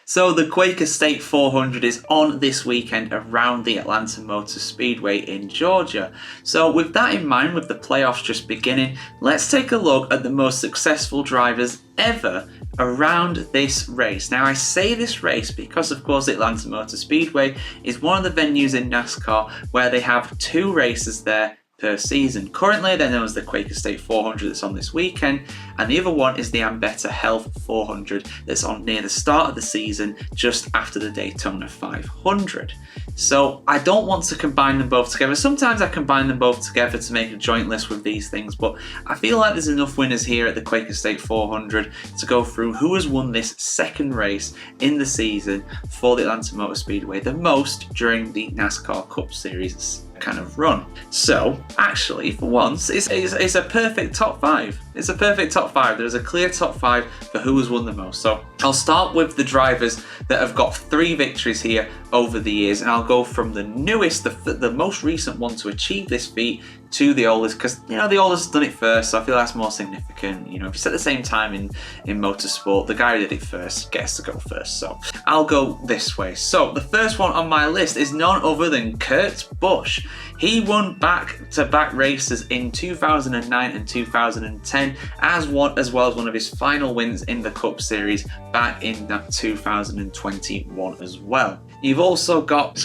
So the Quaker State 400 is on this weekend around the Atlanta Motor Speedway in Georgia. So with that in mind, with the playoffs just beginning, let's take a look at the most successful drivers ever around this race. Now I say this race because of course the Atlanta Motor Speedway is one of the venues in NASCAR where they have 2 races there per season. Currently they're known as the Quaker State 400 that's on this weekend, and the other one is the Ambetta Health 400 that's on near the start of the season just after the Daytona 500. So I don't want to combine them both together. Sometimes I combine them both together to make a joint list with these things, but I feel like there's enough winners here at the Quaker State 400 to go through who has won this second race in the season for the Atlanta Motor Speedway the most during the NASCAR Cup Series kind of run. So actually, for once, it's a perfect top 5. It's a perfect top 5. There's a clear top 5 for who has won the most. So I'll start with the drivers that have got 3 victories here over the years, and I'll go from the newest, the most recent one to achieve this feat, to the oldest, because the oldest has done it first, so I feel that's more significant. If it's at the same time in motorsport, the guy who did it first gets to go first. So I'll go this way. So the first one on my list is none other than Kurt Busch. He won back-to-back races in 2009 and 2010, as well as one of his final wins in the Cup Series back in 2021 as well. You've also got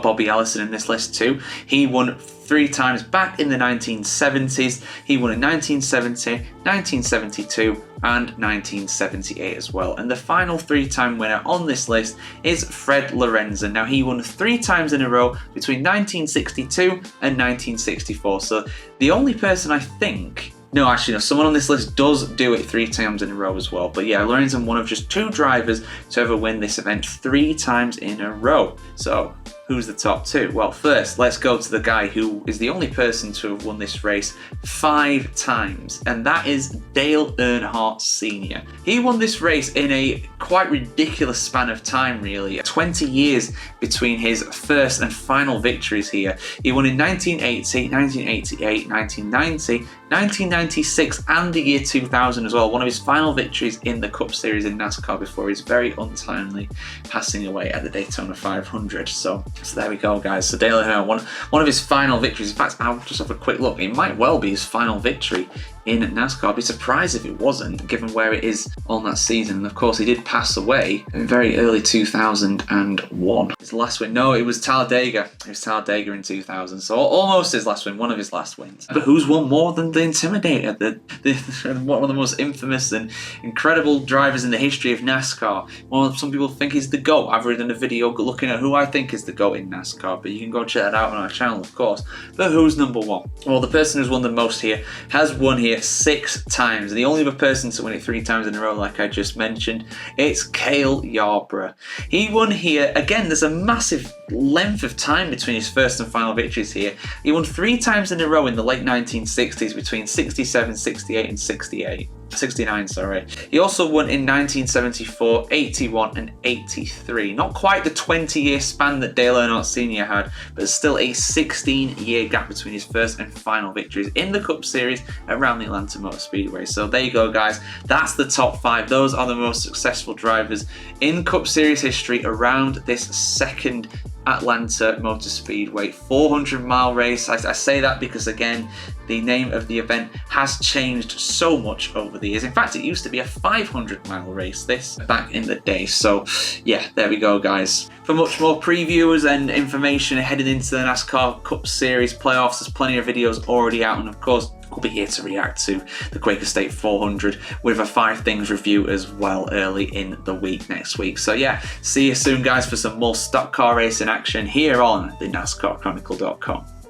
Bobby Allison in this list too. He won 3 times back in the 1970s. He won in 1970, 1972 and 1978 as well. And the final 3-time winner on this list is Fred Lorenzen. Now he won 3 times in a row between 1962 and 1964. So the only person I think... No, actually, no. Someone on this list does do it 3 times in a row as well. But yeah, Lorenzen, one of just 2 drivers to ever win this event 3 times in a row. So who's the top 2? Well, first, let's go to the guy who is the only person to have won this race 5 times, and that is Dale Earnhardt Sr. He won this race in a quite ridiculous span of time, really. 20 years between his first and final victories here. He won in 1980, 1988, 1990, 1996 and the year 2000 as well. One of his final victories in the Cup Series in NASCAR before his very untimely passing away at the Daytona 500. So there we go, guys. So Dale Earnhardt, one of his final victories. In fact, I'll just have a quick look. It might well be his final victory in NASCAR. I'd be surprised if it wasn't, given where it is on that season. And of course, he did pass away in very early 2001. His last win, no, it was Talladega. It was Talladega in 2000. So almost his last win, one of his last wins. But who's won more than the Intimidator? One of the most infamous and incredible drivers in the history of NASCAR. Some people think he's the GOAT. I've written a video looking at who I think is the GOAT in NASCAR, but you can go check that out on our channel, of course. But who's number 1? Well, the person who's won the most here has won here 6 times. The only other person to win it 3 times in a row, like I just mentioned, it's Cale Yarborough. He won here, again, there's a massive length of time between his first and final victories here. He won 3 times in a row in the late 1960s between 67, 68 and 69, sorry. He also won in 1974, 81 and 83. Not quite the 20-year span that Dale Earnhardt Sr. had, but still a 16-year gap between his first and final victories in the Cup Series around the Atlanta Motor Speedway. So there you go, guys. That's the top 5. Those are the most successful drivers in Cup Series history around this second Atlanta Motor Speedway 400-mile race. I say that because, again, the name of the event has changed so much over the years. In fact, it used to be a 500-mile race this back in the day. So yeah, there we go, guys. For much more previews and information heading into the NASCAR Cup Series playoffs, there's plenty of videos already out, and of course we'll be here to react to the Quaker State 400 with a 5 things review as well early in the week next week. So yeah, see you soon, guys, for some more stock car racing action here on the NASCARchronicle.com.